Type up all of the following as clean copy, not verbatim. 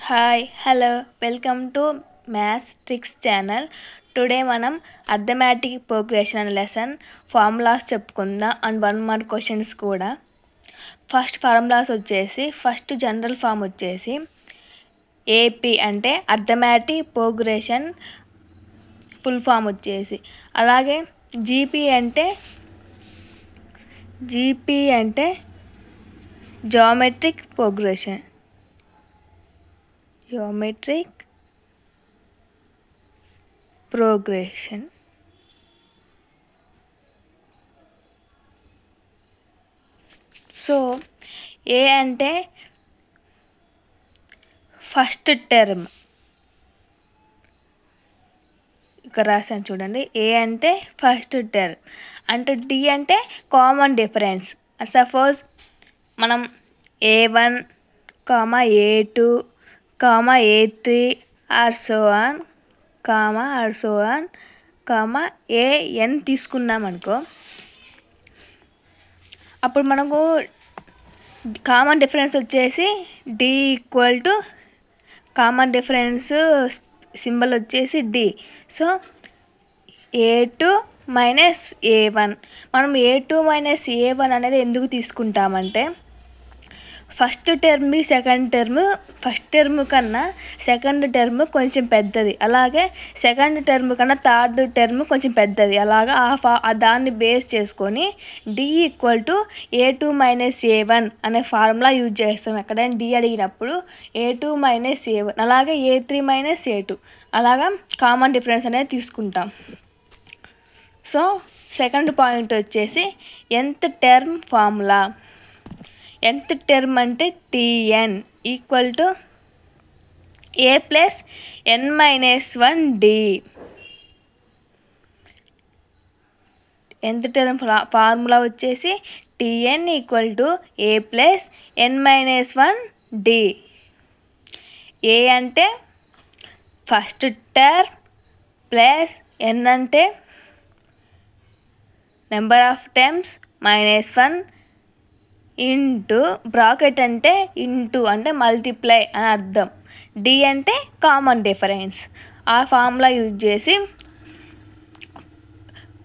Hi hello welcome to maths tricks channel. Today మనం arithmetic progression అనే lesson formulas చెప్పుకుందాం and 1 mark questions కూడా. First formulas వచ్చేసి first general form వచ్చేసి AP అంటే అర్థమెటిక్ ప్రోగ్రెషన్ ఫుల్ ఫామ్ వచ్చేసి, అలాగే జీపీ అంటే జామెట్రిక్ ప్రోగ్రెషన్. సో ఏ అంటే ఫస్ట్ టర్మ్, ఇక్కడ రాసాను చూడండి. ఏ అంటే ఫస్ట్ టర్మ్ అంటే డి అంటే కామన్ డిఫరెన్స్. సపోజ్ మనం A1, A2, A3 are so on, AN తీసుకున్నాం అనుకో, అప్పుడు మనకు కామన్ డిఫరెన్స్ వచ్చేసి D equal to common difference symbol వచ్చేసి D. So A2 minus A1. మనం A2 మైనస్ A1 అనేది ఎందుకు తీసుకుంటామంటే ఫస్ట్ టర్మ్ కన్నా సెకండ్ టర్మ్ కొంచెం పెద్దది, అలాగే సెకండ్ టర్మ్ కన్నా థర్డ్ టర్మ్ కొంచెం పెద్దది. అలాగా దాన్ని బేస్ చేసుకొని D equal to A2 minus A1 అనే ఫార్ములా యూజ్ చేస్తాం. ఎక్కడైనా డి అడిగినప్పుడు A2 మైనస్ A1, అలాగే A3 మైనస్ A2, అలాగా కామన్ డిఫరెన్స్ అనేది తీసుకుంటాం. సో సెకండ్ పాయింట్ వచ్చేసి nth term formula. nth term అంటే Tn equal to A plus n minus 1 D. nth term formula వచ్చేసి Tn equal to A plus n minus 1 D. ఏ అంటే first term plus n అంటే number of terms minus 1 into bracket అంటే into అంటే multiply అని అర్థం. D అంటే common difference. ఆ formula use చేసి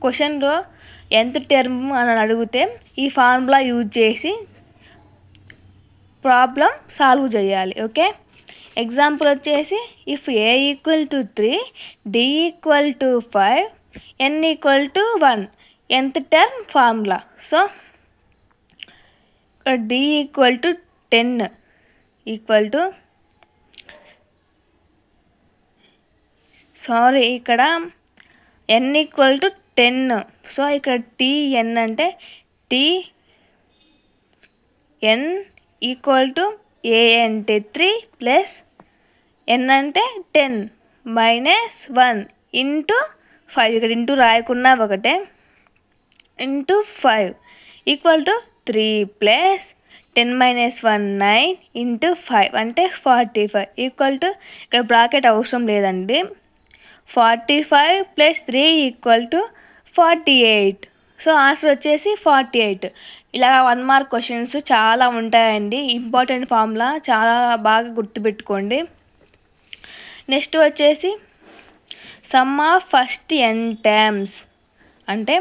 క్వశ్చన్లో nth టర్మ్ అని అడిగితే ఈ ఫార్ములా యూజ్ చేసి ప్రాబ్లం సాల్వ్ చేయాలి. ఓకే, ఎగ్జాంపుల్ వచ్చేసి if a equal to 3, d equal to 5, n equal to 1, nth term formula. So D equal to 10 equal to ఇక్కడ n ఈక్వల్ టు 10. సో ఇక్కడ Tn అంటే Tn equal to A అంటే 3 plus n అంటే 10 minus 1 into 5, ఇక్కడ into రాయకున్నా ఒకటే, into 5 equal to 3 plus 10 minus 1 9 into 5 అంటే 45 equal to, ఇక్కడ bracket అవసరం లేదండి, 45 plus 3 equal to 48. So answer వచ్చేసి 48. ఇలా 1 మార్క్ క్వశ్చన్స్ చాలా ఉంటాయండి. ఇంపార్టెంట్ ఫార్ములా, చాలా బాగా గుర్తుపెట్టుకోండి. నెక్స్ట్ వచ్చేసి sum of first n terms అంటే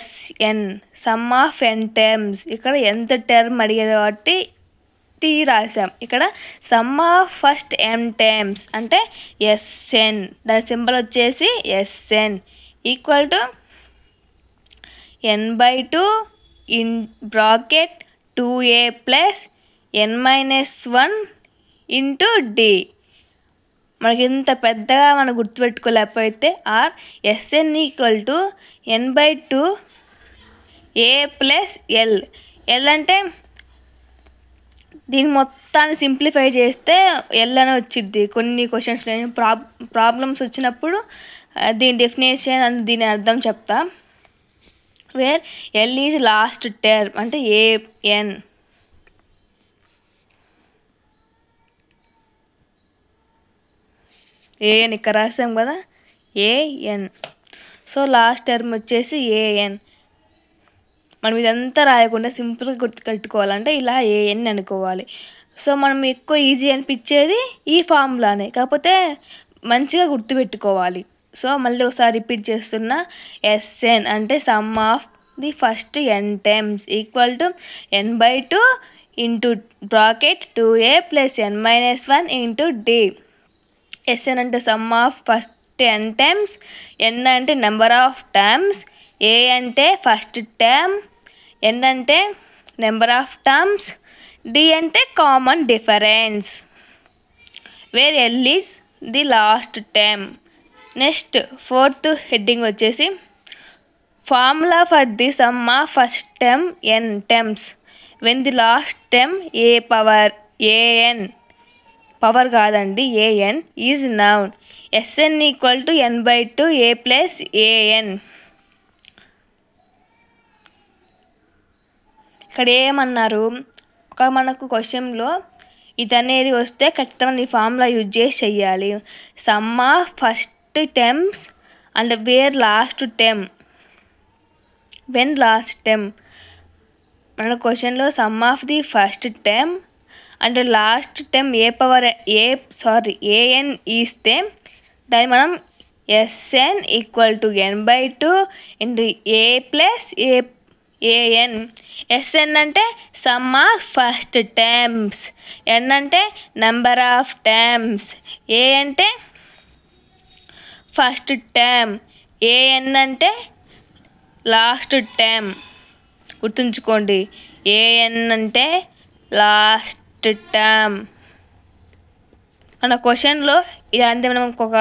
SN, sum of n terms. ఇక్కడ nth టర్మ్ అడిగారు కాబట్టి T రాసాం. ఇక్కడ sum of first n terms అంటే SN, దాని సింబల్ వచ్చేసి SN equal to n/2 in bracket 2a plus n minus 1 into D. మనకి ఇంత పెద్దగా మనం గుర్తుపెట్టుకోలేకపోతే or SN equal to n/2 A plus L అంటే దీన్ని మొత్తాన్ని సింప్లిఫై చేస్తే L అని వచ్చింది. కొన్ని క్వశ్చన్స్ ప్రాబ్లమ్స్ వచ్చినప్పుడు దీని డెఫినేషన్ అండ్ దీని అర్థం చెప్తా. Where L is last term అంటే AN. AN ఇక్కడ రాసాం కదా, AN. సో లాస్ట్ టర్మ్ వచ్చేసి AN. మనం ఇదంతా రాయకుండా సింపుల్గా గుర్తుపెట్టుకోవాలంటే ఇలా AN అనుకోవాలి. సో మనం ఎక్కువ ఈజీ అనిపించేది ఈ ఫార్ములానే, కాకపోతే మంచిగా గుర్తుపెట్టుకోవాలి. సో మళ్ళీ ఒకసారి రిపీట్ చేస్తున్నా. Sn అంటే sum of the first n times equal to n/2 into bracket 2a plus n-1 into d. Sn అంటే sum of first n times, n అంటే నెంబర్ ఆఫ్ టైమ్స్, a అంటే ఫస్ట్ టర్మ్, n అంటే number of terms, d అంటే common difference, where l is the last term. Next fourth heading వచ్చేసి formula for the sum of first term n terms when the last term a power an, power కాదండి an is noun. Sn equal to n/2 a plus an. ఇక్కడ ఏమన్నారు, ఒక మనకు క్వశ్చన్లో ఇది అనేది వస్తే ఖచ్చితంగా ఈ ఫార్ములా యూజ్ చేసి చెయ్యాలి. Sum of first terms and where last term, when last term. మన క్వశ్చన్లో sum of the first term and last term an ఇస్తే దాన్ని మనం Sn equal to n/2 into a plus an. Sn అంటే sum of first terms, n అంటే number of terms, a అంటే first term, an అంటే last term. గుర్తుంచుకోండి, an అంటే last term. మన క్వశ్చన్లో ఇదంతా మనం ఒక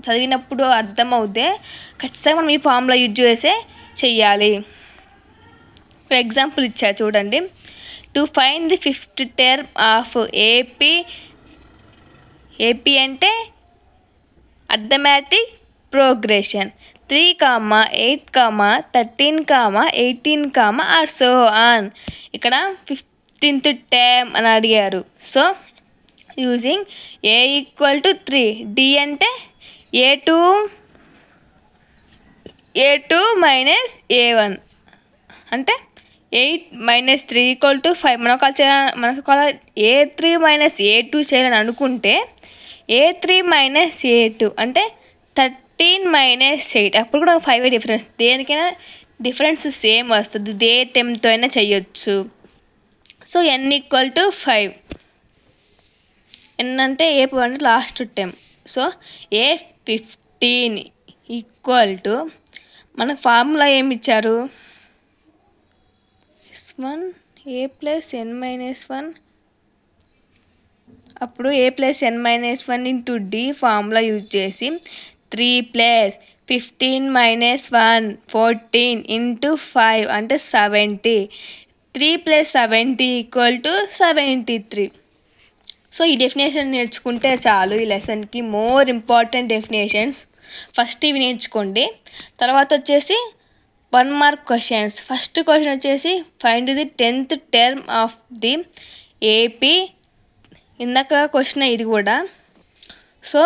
చదివినప్పుడు అర్థమవుతే ఖచ్చితంగా మనం ఈ ఫార్ములా యూజ్ చేసే చెయ్యాలి. ఫర్ ఎగ్జాంపుల్ ఇచ్చారు చూడండి. To find the fifth term of AP అంటే arithmetic progression 3, 8, 13, 18 or so on. ఇక్కడ 15th టర్మ్ అని అడిగారు. So using a equal to 3, d అంటే a2 మైనస్ a1 అంటే 8 మైనస్ 3 ఈక్వల్ టు 5. మనకు a3 మైనస్ a2 చేయాలని అనుకుంటే a3 మైనస్ a2 అంటే 13 మైనస్ 8. అప్పుడు కూడా 5 డిఫరెన్స్, దేనికైనా డిఫరెన్స్ సేమ్ వస్తుంది, దే టెమ్తో అయినా చెయ్యొచ్చు. So n equal to 5, n అంటే ఏ అంటే last term. So a15 equal to మనకు ఫార్ములా ఏమి ఇచ్చారు, a ప్లస్ n-1, అప్పుడు a plus n-1 into d formula use చేసి 3 ప్లస్ 15 మైనస్ 1 14 ఇంటూ 5 అంటే 70. 3 ప్లస్ 70 ఈక్వల్ టు 73. సో ఈ డెఫినేషన్ నేర్చుకుంటే చాలు. ఈ లెసన్కి మోర్ ఇంపార్టెంట్ డెఫినేషన్స్ ఫస్ట్ ఇవి నేర్చుకోండి. తర్వాత వచ్చేసి 1 మార్క్ క్వశ్చన్స్. ఫస్ట్ క్వశ్చన్ వచ్చేసి find the 10th term of the AP. ఇందాక క్వశ్చన్ ఇది కూడా. సో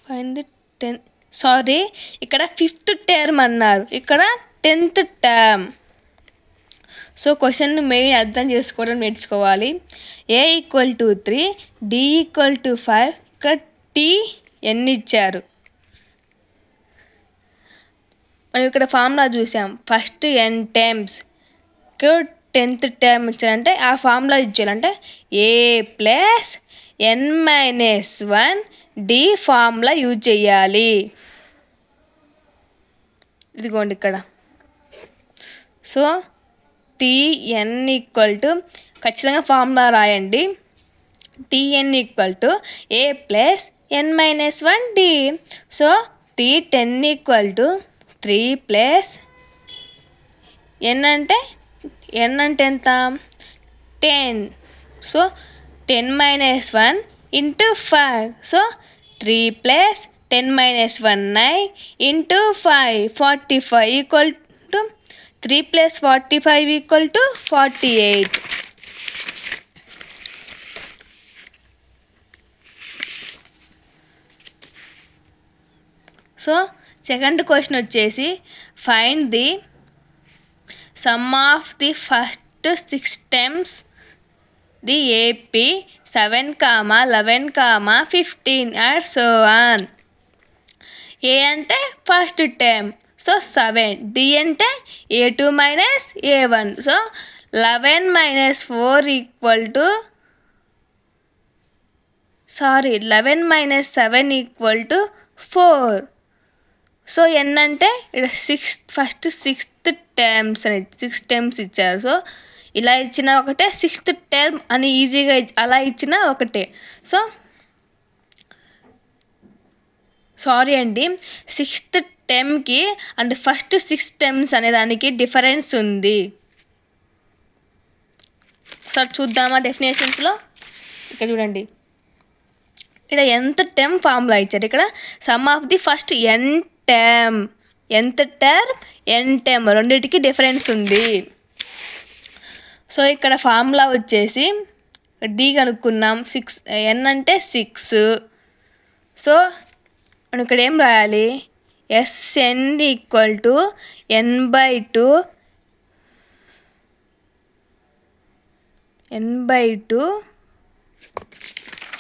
ఫైండ్ ది ఇక్కడ 5th టర్మ్ అన్నారు, ఇక్కడ 10th term. So question main అర్థం చేసుకోవడం నేర్చుకోవాలి. a equal to 3, d equal to 5, ఇక్కడ n ఇచ్చారు. మనం ఇక్కడ ఫార్ములా చూసాం, ఫస్ట్ n టర్మ్స్, ఇక్కడ 10th టర్మ్ ఇచ్చారంటే ఆ ఫార్ములా ఇచ్చారంటే a plus n-1 d formula use చేయాలి. ఇదిగోండి ఇక్కడ. సో tn ఈక్వల్ టు ఖచ్చితంగా ఫార్ములా రాయండి. tn equal to a plus n-1 d. So t10 equal to 3 plus n అంటే ఎంత 10. So 10-1 into 5. So 3 plus 10-1 9 into 5 45 equal to 3 plus 45 equal to 48. So second question వచ్చేసి find the sum of the first first 6 terms the AP 7, 11, 15 and so on. A అంటే first term, so 7. D అంటే A2 minus A1, so 11 minus 4 equal to 11 minus 7 equal to 4. So N అంటే ఇక్కడ first 6th terms అనేది 6 terms ఇచ్చారు. So ఇలా ఇచ్చిన ఒకటే, 6th term అని ఈజీగా అలా ఇచ్చిన ఒకటే. సో సారీ అండి, 6th టర్మ్కి అండ్ ఫస్ట్ 6 టర్మ్స్ అనే దానికి డిఫరెన్స్ ఉంది. సార్ చూద్దామా డెఫినేషన్స్లో. ఇక్కడ చూడండి, ఇక్కడ ఎంత టర్మ్ ఫార్ములా ఇచ్చారు. ఇక్కడ sum of the first n term, ఎంత టర్మ్ ఎన్ టర్మ్ రెండింటికి డిఫరెన్స్ ఉంది. సో ఇక్కడ ఫార్ములా వచ్చేసి డి కనుక్కున్నాం, 6 ఎన్ అంటే 6. సో మనం ఇక్కడ ఏం రాయాలి, SN equal to n/2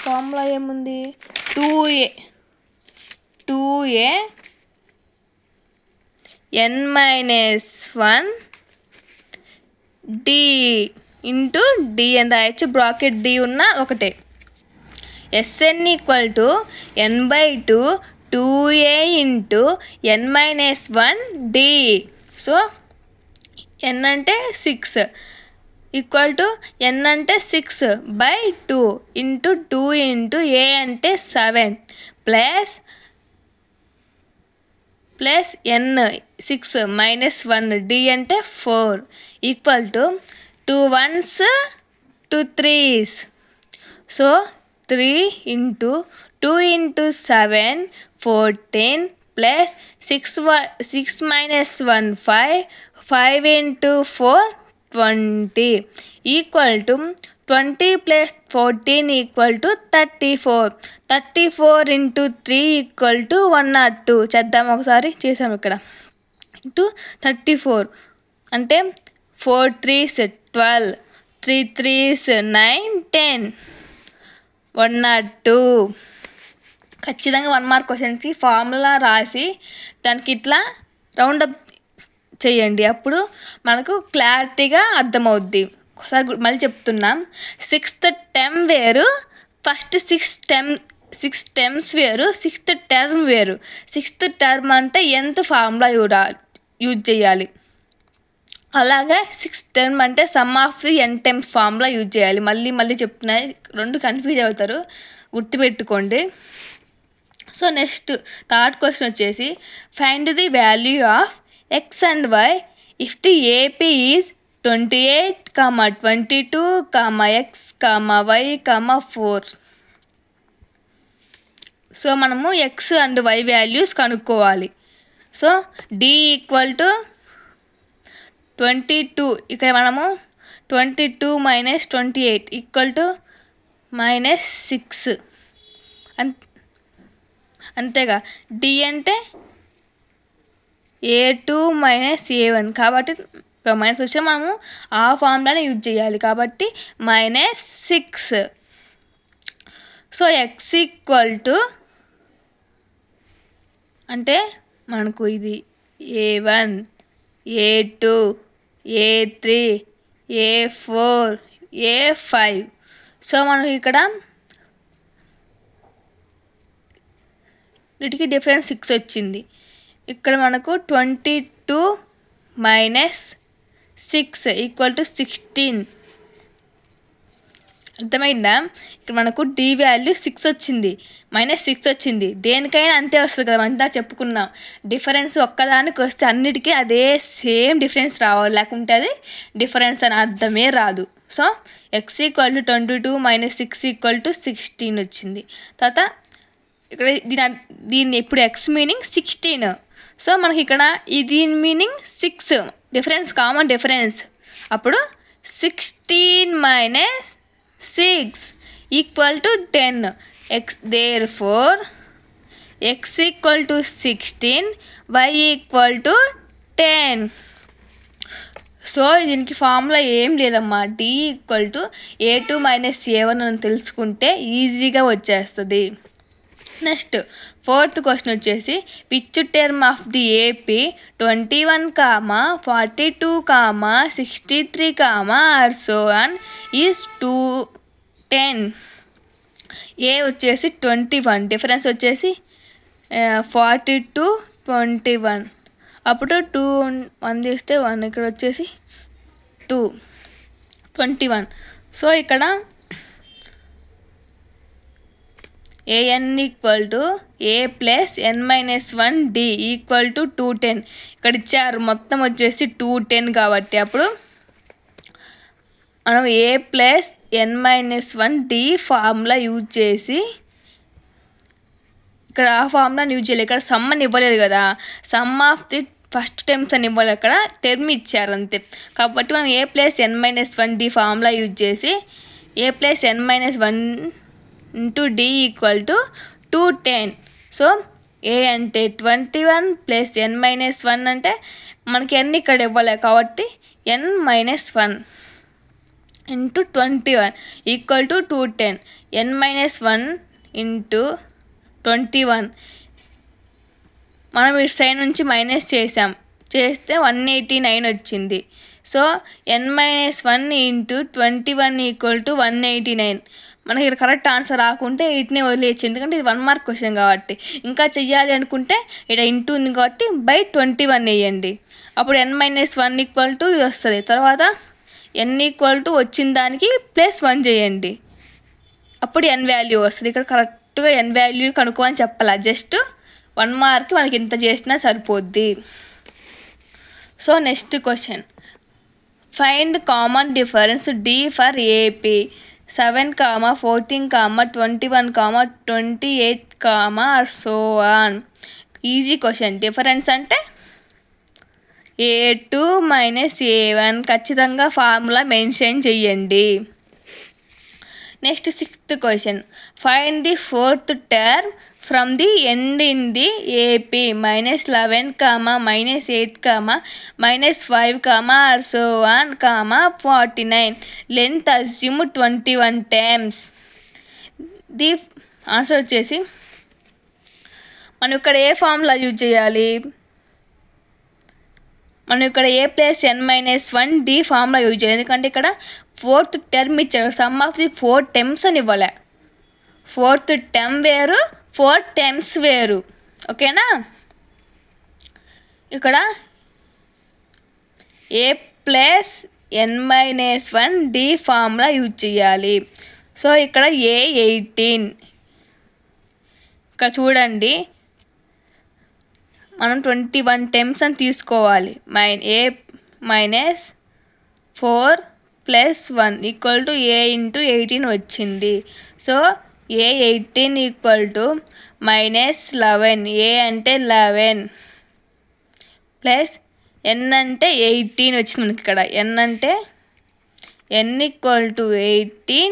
formula ఏముంది, 2a n-1 d into D అని రాయొచ్చు, బ్రాకెట్ డి ఉన్న ఒకటే. S n equal to n/2 2a into n-1 d. So n అంటే 6 ఈక్వల్ టు n అంటే 6/2 ఇంటూ 2 ఇంటూ a అంటే 7 ప్లస్ n 6 మైనస్ 1 d అంటే 4 equal to 2 1s 2 3s. So 3 into 2 into 7 14 plus 6 minus 1 5 into 4 20 equal to 20 plus 14 equal to 34. 34 into 3 equal to 102. చేద్దాం ఒకసారి, చేసాం ఇక్కడ into 34 అంటే 4 3s 12, 3 3s 9 10, 102. ఖచ్చితంగా 1 mark క్వశ్చన్కి ఫార్ములా రాసి దానికి ఇట్లా రౌండప్ చేయండి, అప్పుడు మనకు క్లారిటీగా అర్థమవుద్ది. ఒకసారి మళ్ళీ చెప్తున్నాం, 6th టర్మ్ వేరు, ఫస్ట్ 6 టర్మ్స్ వేరు, 6th టర్మ్ వేరు. 6th టర్మ్ అంటే ఎంత ఫార్ములా యూజ్ చేయాలి, అలాగే 6th టర్మ్ అంటే sum of the n terms formula use చేయాలి. మళ్ళీ చెప్తున్నాయి, రెండు కన్ఫ్యూజ్ అవుతారు, గుర్తుపెట్టుకోండి. సో నెక్స్ట్ థర్డ్ క్వశ్చన్ వచ్చేసి, find the value of x and y if the AP is 28, 22, x, y, 4. So మనము x అండ్ y వాల్యూస్ కనుక్కోవాలి. సో d ఈక్వల్ టు 22, ఇక్కడ మనము 22 మైనస్ 28 ఈక్వల్ టు -6 అంతేగా. d అంటే A2 minus A1 కాబట్టి minus వచ్చి మనము ఆ ఫార్ములానే యూజ్ చేయాలి కాబట్టి -6. సో x ఈక్వల్ టు అంటే మనకు ఇది A1 A2 A3 A4 A5. So మనకి ఇక్కడ వీటికి డిఫరెన్స్ 6 వచ్చింది. ఇక్కడ మనకు 22 మైనస్ 6 ఈక్వల్ టు 16. అర్థమైందా? ఇక్కడ మనకు డి వాల్యూ 6 వచ్చింది, -6 వచ్చింది. దేనికైనా అంతే వస్తుంది కదా, అంతా చెప్పుకున్నాం. డిఫరెన్స్ ఒక్కదానికి వస్తే అన్నిటికీ అదే సేమ్ డిఫరెన్స్ రావాలి, లేకుంటే అది డిఫరెన్స్ అని అర్థమే రాదు. So x equal to 22 minus 6 equal to 16 వచ్చింది. తర్వాత ఇక్కడ దీన్ని ఇప్పుడు x మీనింగ్ 16. సో మనకి ఇక్కడ దీని మీనింగ్ 6, డిఫరెన్స్ కామన్ డిఫరెన్స్. అప్పుడు 16 minus 6 equal to 10. therefore x equal to 16, y equal to 10. So దీనికి ఫార్ములా ఏం లేదమ్మా, D = A2 - A1 అని తెలుసుకుంటే ఈజీగా వచ్చేస్తుంది. నెక్స్ట్ 4th క్వశ్చన్ వచ్చేసి which term of the AP 21, 42, 63, or so on is 210. ఏ వచ్చేసి 21, డిఫరెన్స్ వచ్చేసి 42, 21. అప్పుడు 2 1 తీస్తే 1, ఇక్కడ వచ్చేసి 2 21. సో ఇక్కడ an = a + n - 1 d = 210. ఇక్కడ ఇచ్చారు మొత్తం వచ్చేసి 210 కాబట్టి అప్పుడు మనం a + n - 1 d formula use చేసి, ఇక్కడ ఆ ఫార్ములాని యూజ్ చేయలేదు, ఇక్కడ సమ్ అని ఇవ్వలేదు కదా, some of the first terms అని ఇవ్వాలి, అక్కడ టర్మ్ ఇచ్చారు అంతే. కాబట్టి మనం a + n - 1 d formula use చేసి a + n - 1 × d = 210. So a అంటే 21 + n - 1 అంటే మనకి n ఇక్కడ ఇవ్వలేదు కాబట్టి n - 1 × 21 = 210. n - 1 × 21 మనం ఇటు సైడ్ నుంచి మైనస్ చేస్తే 189 వచ్చింది. So n - 1 × 21 = 189. మనకి ఇక్కడ కరెక్ట్ ఆన్సర్ రాకుంటే వీటిని వదిలేయచ్చు, ఎందుకంటే ఇది 1 మార్క్ క్వశ్చన్ కాబట్టి. ఇంకా చెయ్యాలి అనుకుంటే ఇక్కడ ఇంటూ ఉంది కాబట్టి /21 వేయండి. అప్పుడు n - 1 = ఇది వస్తుంది. తర్వాత n = వచ్చిన దానికి +1 చేయండి, అప్పుడు n వాల్యూ వస్తుంది. ఇక్కడ కరెక్ట్గా n వాల్యూ కనుక్కోమని చెప్పాలి, జస్ట్ 1 మార్క్ మనకి ఇంత చేసినా సరిపోద్ది. So next question find common difference D for AP 7, 14, 21, 28, or so on. Easy question. Difference అంటే A2 - A1 ఖచ్చితంగా ఫార్ములా మెన్షన్ చెయ్యండి. Next 6th question find the 4th term from the end in the AP -11, -8, -5, or so on, 49. Length assume 21 times. The answer వచ్చేసి మనం ఇక్కడ ఏ formula use చేయాలి, మనం ఇక్కడ a + n - 1 d formula use చేయాలి, ఎందుకంటే ఇక్కడ 4th టర్మ్ ఇచ్చారు, సమ్ ఆఫ్ ది 4 టర్మ్స్ అని ఇవ్వలే. 4th టర్మ్ వేరు, 4 టర్మ్స్ వేరు, ఓకేనా. ఇక్కడ a + n - 1 d formula use చేయాలి. సో ఇక్కడ A18, ఇక్కడ చూడండి మనం 21 టర్మ్స్ అని తీసుకోవాలి. a - 4 + 1 = a × 18 వచ్చింది. సో A18 = -11, a అంటే 11 ప్లస్ n అంటే 18 వచ్చింది మనకి ఇక్కడ. n అంటే n = 18,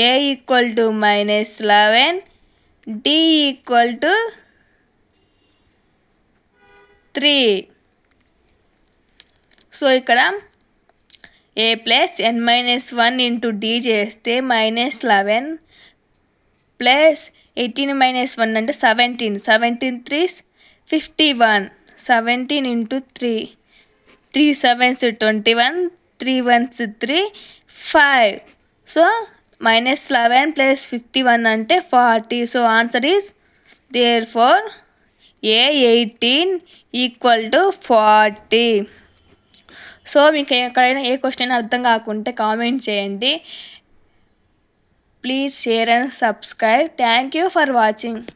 a = -11, d = 3. సో ఇక్కడ a + n - 1 × d చేస్తే -11 ప్లస్ 18 - 1 అంటే 17, 17 3s 51, 17 × 3, 3 7s 21, 3 1s 3, 5. సో -11 + 51 అంటే 40. So answer is therefore A18 = 40. So మీకు ఎక్కడైనా ఏ క్వశ్చన్ అర్థం కాకుంటే కామెంట్ చేయండి. Please share and subscribe. Thank you for watching.